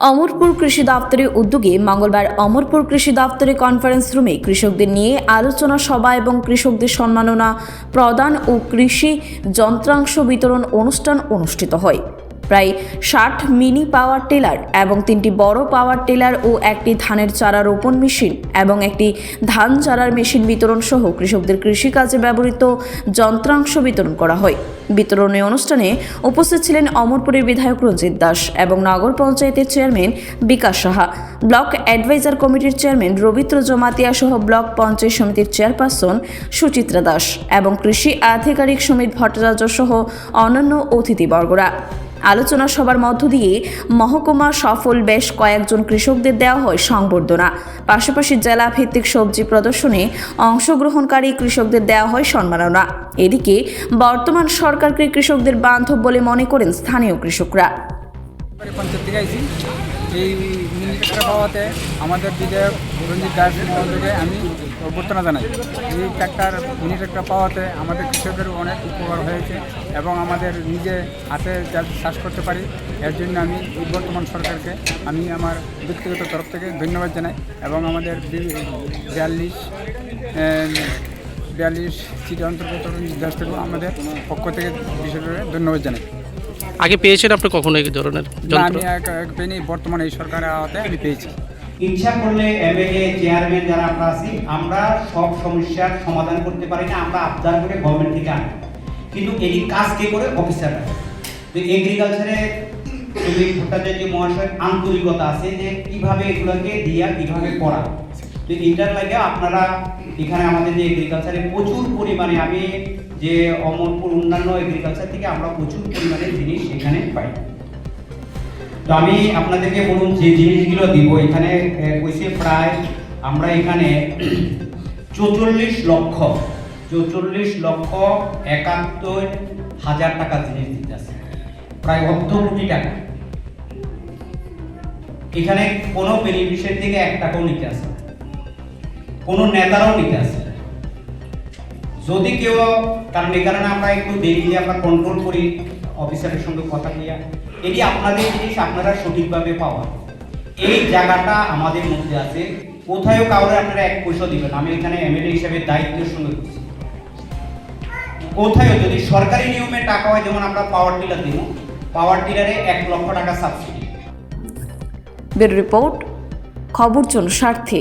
অমরপুর কৃষি দপ্তরের উদ্যোগে মঙ্গলবার অমরপুর কৃষি দপ্তরের কনফারেন্স রুমে কৃষকদের নিয়ে আলোচনা সভা এবং কৃষকদের সম্মাননা প্রদান ও কৃষি যন্ত্রাংশ বিতরণ অনুষ্ঠান অনুষ্ঠিত হয়। প্রায় 60 মিনি পাওয়ার টিলার এবং 3টি বড় পাওয়ার টিলার ও একটি ধানের চারা রোপণ মেশিন এবং একটি ধান চারার মেশিন বিতরণ সহ কৃষকদের কৃষিকাজে ব্যবহৃত যন্ত্রাংশ বিতরণ করা হয়। বিতরণী অনুষ্ঠানে উপস্থিত ছিলেন অমরপুরের বিধায়ক রঞ্জিত দাস এবং নগর পঞ্চায়েতের চেয়ারম্যান বিকাশ সাহা, ব্লক অ্যাডভাইজার কমিটির চেয়ারম্যান রবীন্দ্র জমাতিয়া সহ ব্লক পঞ্চায়েত সমিতির চেয়ারপারসন সুচিত্রা দাস এবং কৃষি আধিকারিক সুমিত ভট্টাচার্য সহ অন্যান্য অতিথিবর্গরা। আলোচনা সভার মধ্য দিয়ে মহকুমা সফল বেশ কয়েকজন কৃষকদের দেওয়া হয় সংবর্ধনা। পাশাপাশি জেলা ভিত্তিক সবজি প্রদর্শনে অংশগ্রহণকারী কৃষকদের দেওয়া হয় সম্মাননা। এদিকে বর্তমান সরকারকে কৃষকদের বান্ধব বলে মনে করেন স্থানীয় কৃষকরা। এই মিনি ট্রাক্টর পাওয়াতে আমাদের বিধায়ক রঞ্জিত দাস মহোদয়কে আমি অভ্যর্থনা জানাই। এই মিনি ট্রাক্টর পাওয়াতে আমাদের কৃষকের অনেক উপকার হয়েছে এবং আমাদের নিজে হাতে চাষ করতে পারি। এর জন্য আমি বর্তমান সরকারকে আমি আমার ব্যক্তিগত তরফ থেকে ধন্যবাদ জানাই এবং আমাদের 42 সিটি অন্তর্গত দেশ থেকে আমাদের পক্ষ থেকে বিশেষভাবে ধন্যবাদ জানাই। আগে পেয়েছেন আপনি কখনো এই ধরনের যন্ত্র? আমি পেয়ে বর্তমানে এই সরকারের আওতায় আমি পেয়েছি। ইচ্ছা করলে এমএলএ চেয়ারম্যান যারা আমরা আছি আমরা সব সমস্যার সমাধান করতে পারি না, আমরা আবদার করে গভর্নমেন্ট থেকে আনি, কিন্তু এই কাজ কে করে? অফিসাররা। তো এগ্রিকালচারে সুমিত ভট্টাচার্য মহাশয় আন্তরিকতা আছে যে কিভাবে এগুলোকে দিয়া কিভাবে করা। তো এটার লাগে আপনারা এখানে আমাদের যে এগ্রিকালচারে প্রচুর পরিমাণে আমি যে অমরপুর অন্যান্য এগ্রিকালচার থেকে আমরা প্রচুর পরিমাণে জিনিস এখানে পাই। তো আমি আপনাদেরকে বলুন যে জিনিসগুলো দিব এখানে কইছে প্রায় আমরা এখানে 44 লক্ষ 71,000 টাকা জিনিস দিতে আছে, প্রায় 1 কোটি টাকা। এখানে কোনো বেনিফিশিয়ারি থেকে 1 টাকাও নিতে আসে, কোনো নেতারাও নিতে আসে। যদি কেউ, কারণ এখানে আমরা একটু দেরিতে আমরা কন্ট্রোল করি অফিসারের সঙ্গে কথা বলিয়া, এটি আপনাদের জিনিস আপনারা সঠিকভাবে পাওয়া, এই জায়গাটা আমাদের মধ্যে আছে। কোথায়ও কাউরে আপনারা 1 পয়সা দিবেন, আমি এখানে এমএলএ হিসেবে দায়িত্বের সঙ্গে করছি। কোথায়ও যদি সরকারি নিয়মে টাকা হয়, যেমন আমরা পাওয়ার টিলার দিব, পাওয়ার টিলারে 1 লক্ষ টাকা সাবসিডি। ব্যুরো রিপোর্ট, খবর জনস্বার্থে।